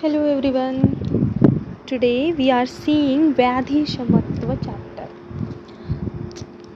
Hello everyone. Today we are seeing व्याधी क्षमत्व chapter.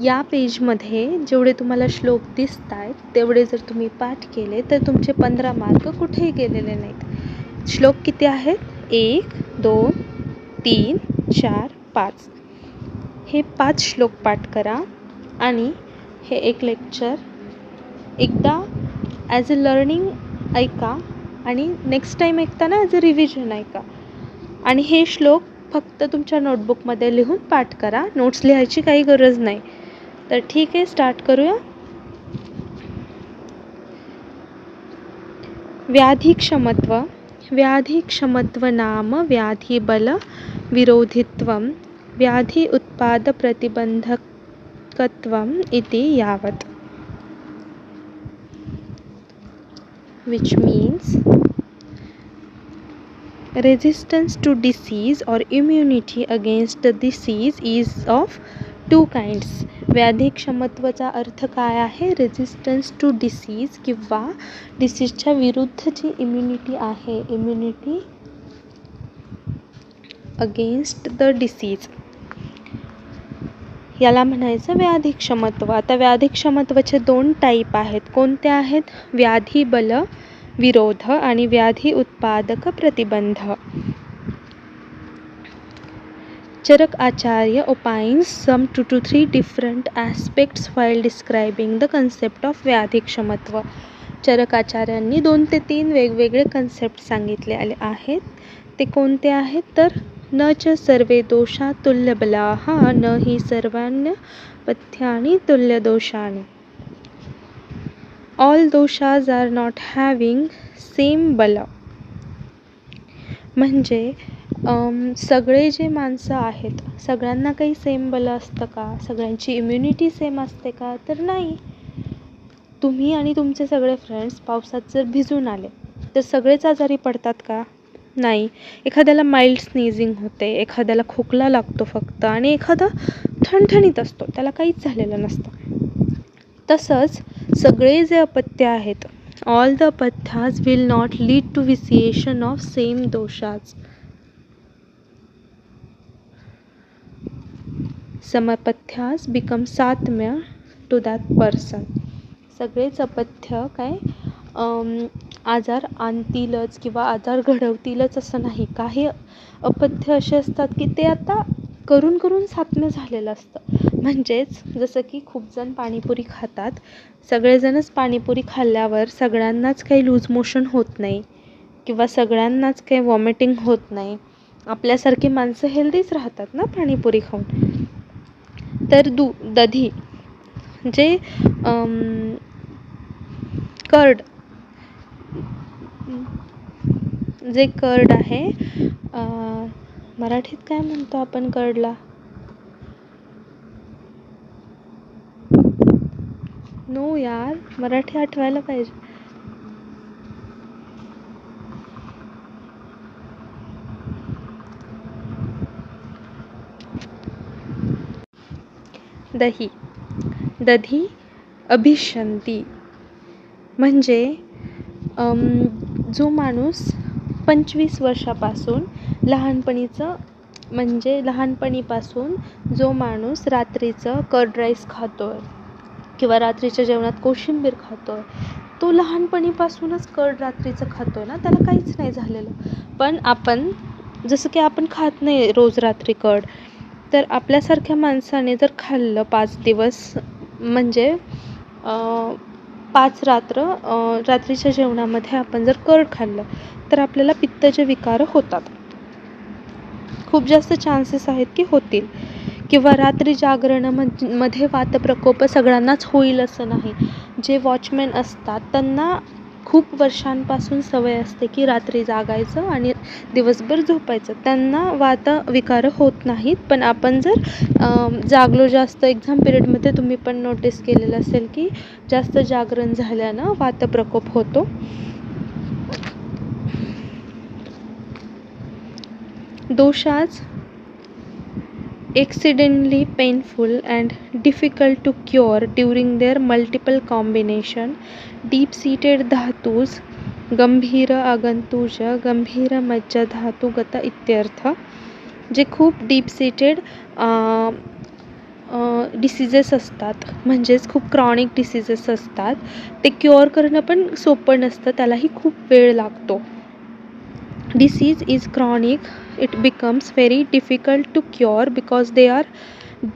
या पेजमध्ये जेवढे तुम्हाला श्लोक दिसत आहेत तेवढे जर तुम्ही पाठ केले तर तुमचे 15 मार्क कुठेही गेलेले नाहीत. श्लोक किती आहेत? 1, 2, 3, 4, 5. हे 5 श्लोक पाठ करा आणि हे एक लेक्चर एकदा ॲज अ लर्निंग ऐका आणि नेक्स्ट टाईम ऐकताना ॲज अ रिव्हिजन ऐका. आणि हे श्लोक फक्त तुमच्या नोटबुकमध्ये लिहून पाठ करा. नोट्स लिहायची काही गरज नाही. तर ठीक आहे, स्टार्ट करूया. व्याधिक्षमत्व. व्याधिक्षमत्व नाम व्याधिबल विरोधित्वं व्याधि उत्पाद प्रतिबंधकत्वम् इति यावत्. Which means resistance to disease or immunity against the disease is of two kinds. व्याधिक्षमत्वाचा अर्थ काय आहे? रेजिस्टन्स टू डिसीज किंवा डिसीजच्या विरुद्ध जी इम्युनिटी आहे, इम्युनिटी अगेन्स्ट द डिसीज, याला म्हणायचं व्याधिक्षमत्व. आता व्याधिक्षमत्वाचे 2 टाईप आहेत. कोणते आहेत? व्याधिबल विरोध आणि व्याधी उत्पादक प्रतिबंध. चरक आचार्य opines some 2 to 3 different aspects while describing the concept of व्याधिक्षमत्व. चरक आचार्यांनी 2 ते 3 वेगवेगळे कन्सेप्ट सांगितले आहेत. ते कोणते आहेत? तर न च सर्वे दोषा तुल्यबलाः न हि सर्वाण्यपथ्यानि तुल्यदोषानि. All doshas are not having same bala. म्हणजे सगळे जे माणसं आहेत सगळ्यांना काही सेम बल असतं का? सगळ्यांची इम्युनिटी सेम असते का? तर नाही. तुम्ही आणि तुमचे सगळे फ्रेंड्स पावसात जर भिजून आले तर सगळेच आजारी पडतात का? नाही. एखाद्याला माइल्ड स्नीझिंग होते, एखाद्याला खोकला लागतो फक्त, आणि एखादा ठणठणीत असतो, त्याला काहीच झालेलं नसतं. तसंच सगळे जे अपत्य आहेत, all the apathyas will not lead to vitiation of same doshas. Some apathyas become satmya to that person. सगळेच अपथ्य काय आजार आणतीलच किंवा आजार घडवतीलच असं नाही. काही अपथ्य असे असतात की ते आता करून करून सात्म्य झालेलं असतं. म्हणजेच जसं की खूप जण पाणीपुरी खातात, सगळेजणच पाणीपुरी खाल्ल्यावर सगळ्यांनाच काही लूज मोशन होत नाही किंवा सगळ्यांनाच काही वॉमिटिंग होत नाही. आपल्यासारखी माणसं हेल्दीच राहतात ना पाणीपुरी खाऊन. तर दधी जे कर्ड आहे, मराठीत काय म्हणतो आपण कर्डला? नो यार, मराठी आठवायला पाहिजे. दधी अभिषंती म्हणजे जो माणूस 25 वर्षापासून लहानपणीपासून जो माणूस रात्रीचं कर्ड राईस खातोय किंवा रात्रीच्या जेवणात कोशिंबीर खातोय, तो लहानपणीपासूनच कर्ड रात्रीचं खातोय ना, त्याला काहीच नाही झालेलं. पण आपण जसं की आपण खात नाही रोज रात्री कर्ड, तर आपल्यासारख्या माणसाने जर खाल्लं 5 दिवस म्हणजे 5 रात्रीच्या जेवणामध्ये आपण जर कर्ड खाल्लं तर आपल्याला पित्ताचे विकार होतात. खूप जास्त चान्सेस आहेत की होतील. किंवा रात्री जागरणामध्ये वातप्रकोप सगळ्यांनाच होईल असं नाही. जे वॉचमॅन असतात त्यांना खूप वर्षांपासून सवय असते की रात्री जागायचं आणि दिवसभर झोपायचं, त्यांना वातविकार होत नाहीत. पण आपण जर जागलो जास्त, एक्झाम पिरियडमध्ये तुम्ही पण नोटीस केलेलं असेल की जास्त जागरण झाल्यानं वातप्रकोप होतो. Doshas exceedingly painful and difficult to cure during their multiple combination. Deep-seated dhatus गंभीर आगंतुज गंभीर मज्जाधातुगत इत्यर्थ. जे खूप डीप सीटेड डिसीजेस असतात, म्हणजेच खूप क्रॉनिक डिसीजेस असतात, ते क्युअर करणं पण सोपं नसतं, त्यालाही खूप वेळ लागतो. Disease is chronic, it becomes very difficult to cure because they are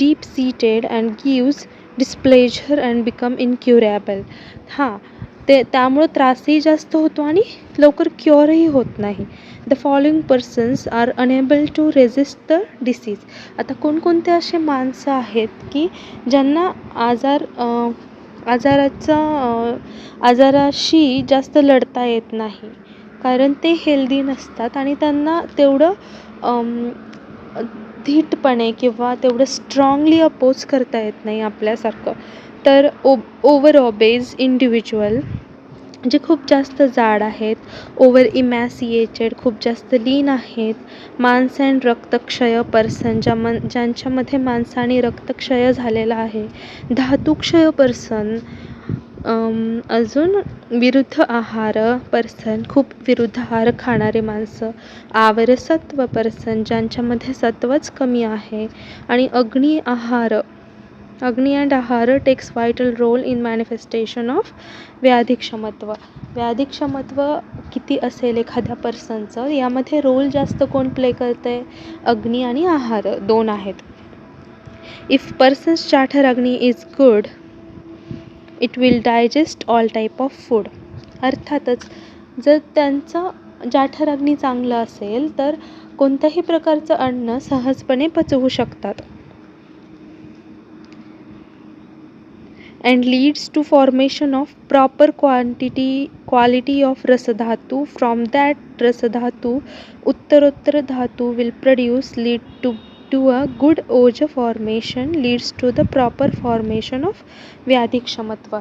deep seated and gives displeasure and become incurable. त्यामुळं त्रासही जास्त होतो आणि लवकर क्युअरही होत नाही. The following persons are unable to resist the disease. आता कोणकोणते असे माणसं आहेत की ज्यांना आजाराशी जास्त लढता येत नाही, कारण ते हेल्दी नसतात आणि त्यांना तेवढं धीटपणे किंवा तेवढं स्ट्रॉंगली अपोज करता येत नाही आपल्यासारखं. तर ओव्हर ऑबेज इंडिव्हिज्युअल, जे खूप जास्त जाड आहेत, ओव्हर इमॅसिएटेड, खूप जास्त लीन आहेत, मांस अँड रक्तक्षय पर्सन, ज्यांच्यामध्ये मांस आणि रक्तक्षय झालेला आहे, धातुक्षय पर्सन, अजून विरुद्ध आहार पर्सन, खूप विरुद्ध आहार खाणारे माणसं, आवर्सत्व पर्सन, ज्यांच्यामध्ये सत्वच कमी आहे, आणि agni and ahara takes vital role in manifestation of vyadhikshamatva. व्याधिक्षमत्व किती असेल एखाद्या पर्सनचं, यामध्ये रोल जास्त कोण प्ले करतंय? अग्नी आणि आहार 2 आहेत. इफ पर्सन्स जाठर अग्नी is good, it will digest all type of food. अर्थातच जर त्यांचं जाठर अग्नी चांगलं असेल तर कोणत्याही प्रकारचं अन्न सहजपणे पचवू शकतात. and leads to formation of proper quality of rasdhatu. From that rasdhatu, uttarottar dhatu will lead to a good oja formation, leads to the proper formation of व्याधिक्षमत्व.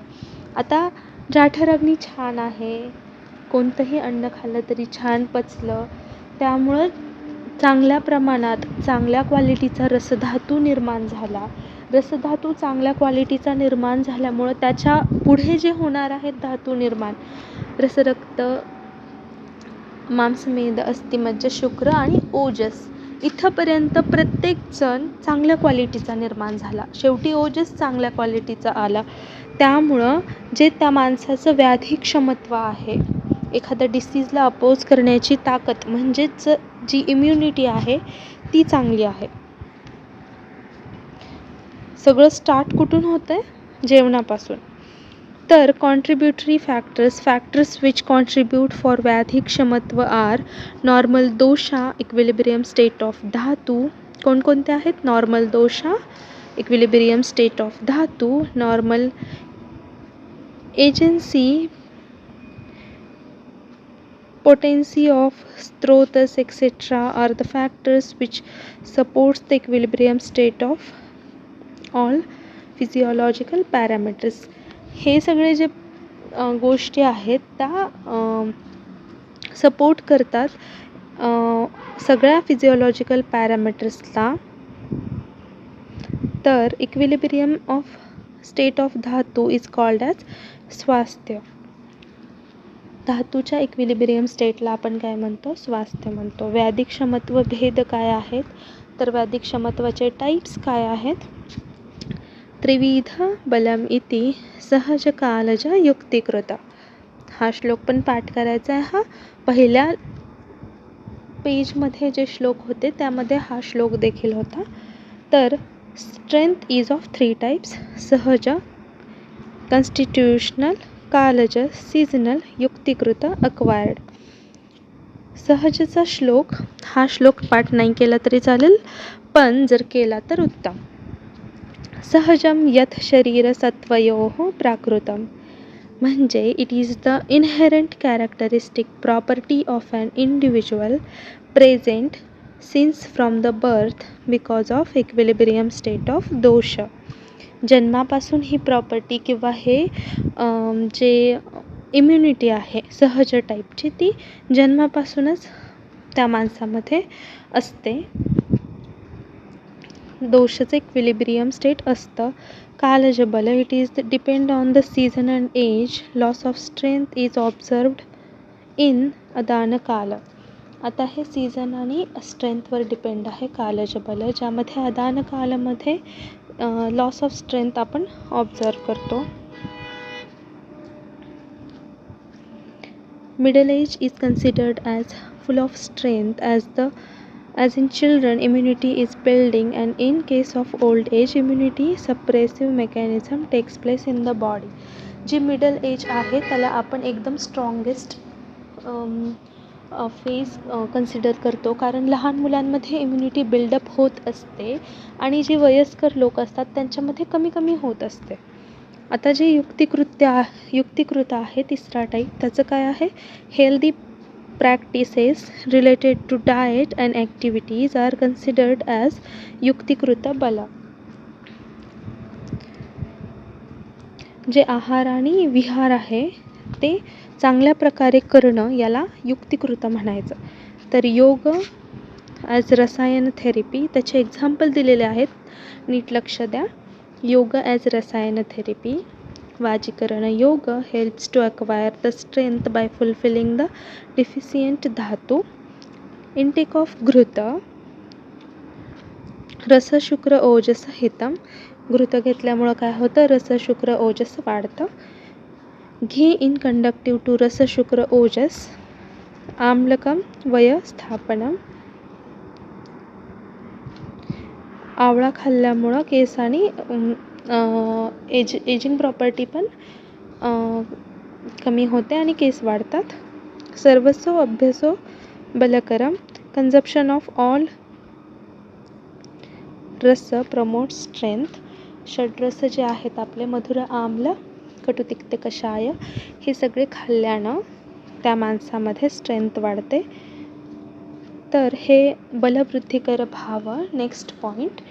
आता जाठर अग्नी छान आहे, कोणतंही अन्न खाल्लं तरी छान पचलं, त्यामुळं चांगल्या प्रमाणात चांगल्या क्वालिटीचा रसधातू निर्माण झाला. रसधातू चांगल्या क्वालिटीचा निर्माण झाल्यामुळं त्याच्या पुढे जे होणार आहेत धातू निर्माण, रसरक्त, मांसमेद, अस्थिमज्ज, शुक्र आणि ओजस, इथंपर्यंत प्रत्येक जण चांगल्या क्वालिटीचा निर्माण झाला. शेवटी ओजस चांगल्या क्वालिटीचा आला. त्यामुळं जे त्या माणसाचं व्याधिक्षमत्व आहे, एखाद्या डिसीजला अपोज करण्याची ताकद, म्हणजेच जी इम्युनिटी आहे ती चांगली आहे. सगळं स्टार्ट कुठून होतं आहे? जेवणापासून. तर contributory factors which contribute for vyadhikshamatva are normal dosha, equilibrium state of dhatu. कोणकोणते आहेत? Normal dosha, equilibrium state of dhatu, normal agency, potency of स्रोतस etc. are the factors which supports the equilibrium state of all physiological parameters. हे सगळे जे गोष्टी आहेत त्या support करतात सगळ्या फिजिओलॉजिकल पॅरामीटर्सला. तर इक्विलिब्रियम ऑफ स्टेट ऑफ धातू इज कॉल्ड ॲज स्वास्थ्य. धातूच्या इक्विलिब्रियम स्टेटला आपण काय म्हणतो? स्वास्थ्य म्हणतो. व्याधिक्षमत्व भेद काय आहेत? तर व्याधिक्षमत्वाचे टाईप्स काय आहेत? त्रिविध बलम इति सहज कालज युक्तिकृत. हा श्लोक पण पाठ करायचा आहे. हा पहिल्या पेजमध्ये जे श्लोक होते त्यामध्ये हा श्लोक देखील होता. तर स्ट्रेंथ इज ऑफ 3 टाईप्स: सहज, कॉन्स्टिट्यूशनल, कालज, सीझनल, युक्तिकृत, अक्वायर्ड. सहजचा श्लोक, हा श्लोक पाठ नाही केला तरी चालेल, पण जर केला तर उत्तम. सहजम यथ शरीर सत्वयोः प्राकृतम, म्हणजे it is the inherent characteristic property of an individual present since from the birth because of equilibrium state of dosha. जन्मापासून ही प्रॉपर्टी किंवा हे जे इम्युनिटी आहे सहज टाईपची, ती जन्मापासूनच त्या माणसामध्ये असते. दोषाचं इक्विलिब्रियम स्टेट असतं. Kalaja bala, it is depend on the season and age. Loss of strength is observed in adana kala. आता हे सीझन आणि स्ट्रेंथवर डिपेंड आहे कालज बल, ज्यामध्ये अदान कालामध्ये लॉस ऑफ स्ट्रेंथ आपण ऑब्झर्व करतो. Middle age is considered as full of strength as in children immunity is building, and in case of old age immunity suppressive mechanism takes place in the body. जी middle age आहे त्याला आपण एकदम strongest phase consider करतो, कारण लहान मुलांमध्ये immunity buildup होत असते आणि जे वयस्कर लोक असतात त्यांच्यामध्ये कमी कमी होत असते. आता जे युक्तिकृत आहे तिसरा टाईप, त्याचं काय आहे, healthy practices related to diet and activities are considered as युक्तिकृत बल. जे आहार आणि विहार आहे ते चांगल्या प्रकारे करणं याला युक्तिकृत म्हणायचं. तर योग ॲज रसायन थेरपी, त्याचे एक्झाम्पल दिलेले आहेत, नीट लक्ष द्या. योग ॲज रसायन थेरपी. वाजीकरण योग helps to acquire the strength by fulfilling the deficient धातू. Intake of घृत. रस शुक्र ओजस हितम. घृत घेतल्यामुळं काय होतं, रस शुक्र ओजस वाढतं. घी इन कंडक्टिव्ह टू रस शुक्र ओजस. आम्लकम वय स्थापनम. आवळा खाल्ल्यामुळं केस आणि एजिंग प्रॉपर्टी पण कमी होते आणि केस वाढतात. सर्वस्व अभ्यासो बलकरम. कन्झप्शन ऑफ ऑल रस प्रमोट स्ट्रेंथ. षड्रस जे आहेत आपले, मधुर आम्ल कटु तिक्त कषाय, हे सगळे खाल्ल्यानं त्या माणसामध्ये स्ट्रेंथ वाढते. तर हे बलवृद्धिकर भाव नेक्स्ट पॉईंट,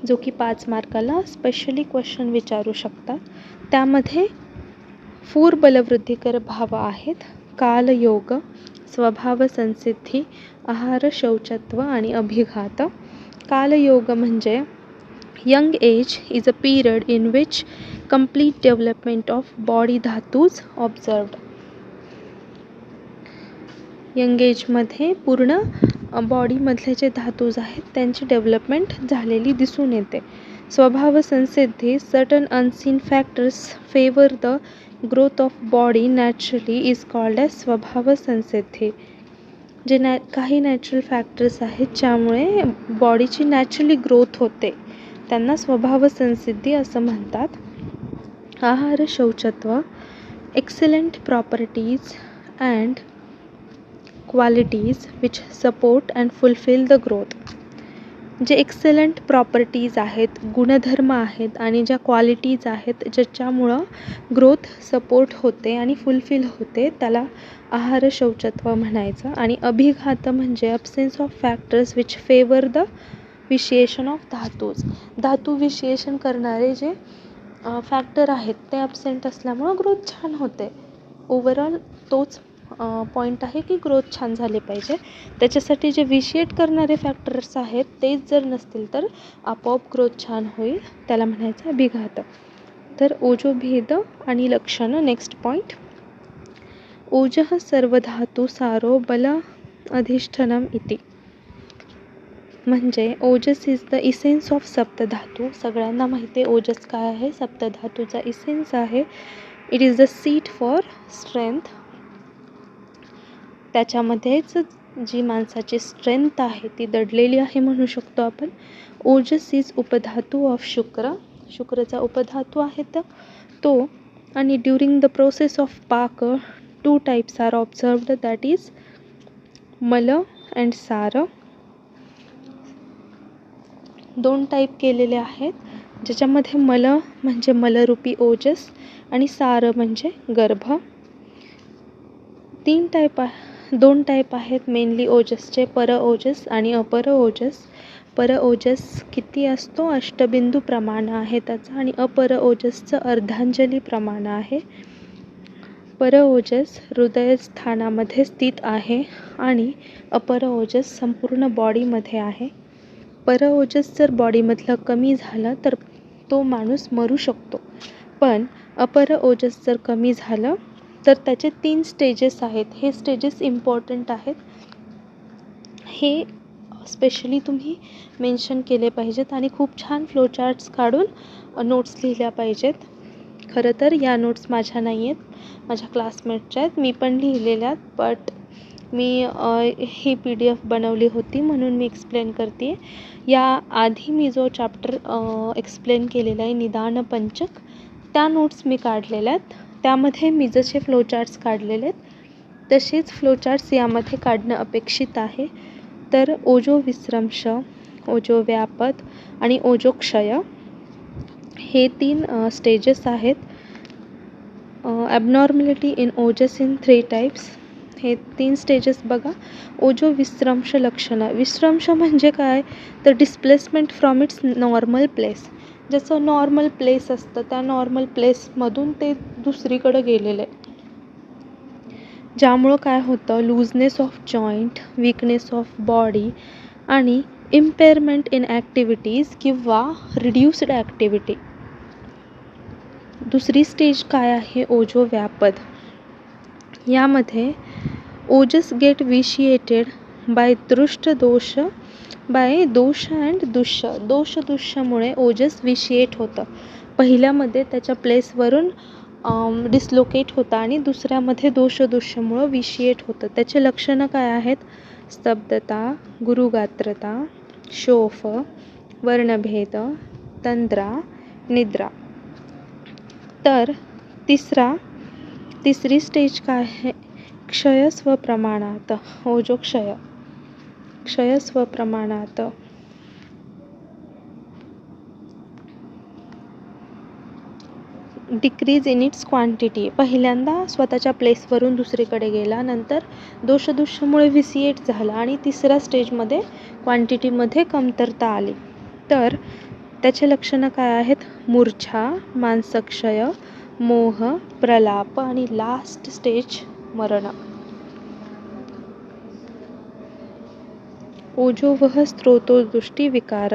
जो की 5 मार्काला स्पेशली क्वेश्चन विचारू शकतात. त्यामध्ये 4 बलवृद्धिकर भाव आहेत. कालयोग, स्वभाव संसिद्धी, आहार शौचत्व आणि अभिघात. कालयोग म्हणजे young age is a period in which complete development of body dhatus observed. Young एजमध्ये पूर्ण बॉडीमधले जे धातूज आहेत त्यांची डेव्हलपमेंट झालेली दिसून येते. स्वभाव संसिद्धी, certain unseen factors favour the growth of body naturally is called as swabhava samsiddhi. जे काही नॅचरल फॅक्टर्स आहेत ज्यामुळे बॉडीची नॅचरली ग्रोथ होते त्यांना स्वभाव संसिद्धी असं म्हणतात. आहार शौचत्व, excellent properties and qualities which support and fulfil the growth. जे एक्सलंट प्रॉपर्टीज आहेत, गुणधर्म आहेत आणि ज्या क्वालिटीज आहेत ज्याच्यामुळं ग्रोथ सपोर्ट होते आणि फुलफिल होते त्याला आहार शौचत्व म्हणायचं. आणि अभिघात म्हणजे absence of factors which favour the विशेषण ऑफ धातूज. धातू विशेषण करणारे जे फॅक्टर आहेत ते ॲब्सेंट असल्यामुळं ग्रोथ छान होते. ओव्हरऑल तोच पॉईंट आहे की ग्रोथ छान झाली पाहिजे. त्याच्यासाठी जे विशिएट करणारे फॅक्टर्स आहेत तेच जर नसतील तर आपोआप ग्रोथ छान होईल, त्याला म्हणायचं अभिघात. तर ओजोभेद आणि लक्षणं नेक्स्ट पॉईंट. ओजः सर्वधातू सारो बल अधिष्ठानम इति. म्हणजे ओजस इज द इसेन्स ऑफ सप्तधातू. सगळ्यांना माहिती आहे ओजस काय आहे, सप्तधातूचा इसेन्स आहे. It is the seat for strength. त्याच्यामध्येच जी माणसाची स्ट्रेंथ आहे ती दडलेली आहे म्हणू शकतो आपण. ओजस इज उपधातू ऑफ शुक्र. शुक्रचा उपधातू आहे तो. आणि ड्युरिंग द प्रोसेस ऑफ पाक 2 types are observed, that is मल अँड सार. 2 टाईप केलेले आहेत ज्याच्यामध्ये मल म्हणजे मलरूपी ओजस आणि सार म्हणजे गर्भ. 2 टाईप आहेत मेनली ओजसचे, पर ओजस आणि अपर ओजस. पर ओजस किती असतो, अष्टबिंदू प्रमाण आहे त्याचं, आणि अपर ओजसचं अर्धांजली प्रमाण आहे. पर ओजस हृदयस्थानामध्ये स्थित आहे आणि अपर ओजस संपूर्ण बॉडीमध्ये आहे. पर ओजस जर बॉडीमधलं कमी झालं तर तो माणूस मरू शकतो, पण अपर ओजस जर कमी झालं तर त्याचे 3 स्टेजेस आहेत. हे स्टेजेस इम्पॉर्टंट आहेत. हे स्पेशली तुम्ही मेन्शन केले पाहिजेत आणि खूप छान फ्लोचार्ट्स काढून नोट्स लिहिल्या पाहिजेत. खरं तर या नोट्स माझ्या नाही आहेत, माझ्या क्लासमेटच्या आहेत. मी पण लिहिलेल्या आहेत, बट मी ही PDF बनवली होती म्हणून मी एक्सप्लेन करते आहे. याआधी मी जो चॅप्टर एक्सप्लेन केलेला आहे निदान पंचक, त्या नोट्स मी काढलेल्या आहेत. त्यामध्ये मी जसे फ्लोचार्ट्स काढलेले आहेत तसेच फ्लोचार्ट्स यामध्ये काढणं अपेक्षित आहे. तर ओजो विस्रंश, ओजो व्यापद आणि ओजो क्षय हे 3 स्टेजेस आहेत. Abnormality in Ojas in 3 types, हे 3 स्टेजेस बघा. ओजो विस्रंश लक्षणं. विस्रंश म्हणजे काय, तर displacement from its normal place. ज्याचं नॉर्मल प्लेस असतं त्या नॉर्मल प्लेसमधून ते दुसरीकडं गेलेलं आहे, ज्यामुळं काय होतं, looseness of joint, weakness of body आणि इम्पेअरमेंट इन ॲक्टिव्हिटीज किंवा रिड्यूस्ड ॲक्टिव्हिटी. दुसरी स्टेज काय आहे, ओजो व्यापद. यामध्ये ओजस गेट विशिएटेड बाय दृष्ट दोष, बाय दोष अँड दुष्य. दोष दुष्यामुळे ओजस विशिएट होतं. पहिल्यामध्ये त्याच्या प्लेसवरून डिस्लोकेट होतं आणि दुसऱ्यामध्ये दोष दुष्यामुळं विशिएट होतं. त्याचे लक्षणं काय आहेत, स्तब्धता, गुरुगात्रता, शोफ, वर्णभेद, तंद्रा, निद्रा. तर तिसरी स्टेज काय आहे, क्षय स्वप्रमाणात, ओजो क्षय. क्षय स्वप्रमाणात. Decrease in its quantity. पहिल्यांदा स्वतःच्या प्लेसवरून दुसरीकडे गेला, नंतर दोषदुष्यामुळे विसिएट झाला आणि तिसऱ्या स्टेजमध्ये क्वांटिटीमध्ये कमतरता आली. तर त्याचे लक्षणं काय आहेत, मूर्छा, मानसक्षय, मोह, प्रलाप आणि लास्ट स्टेज मरण. ओजोवह स्त्रोतोदुष्टी विकार.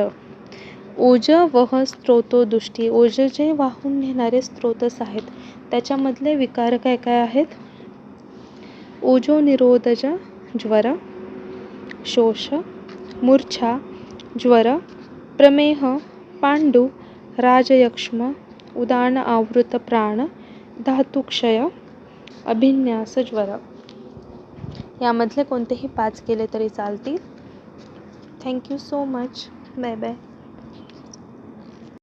ओज वह स्त्रोतोदुष्टी. ओज जे वाहून नेणारे स्त्रोतस आहेत त्याच्यामधले विकार काय काय आहेत, ओजो निरोधज ज्वर, शोष, मूर्छा, ज्वर, प्रमेह, पांडू, राजयक्ष्म, उदान आवृत प्राण, धातुक्षय, अभिन्यास ज्वर. यामधले कोणतेही 5 केले तरी चालतील. Thank you so much. Bye bye.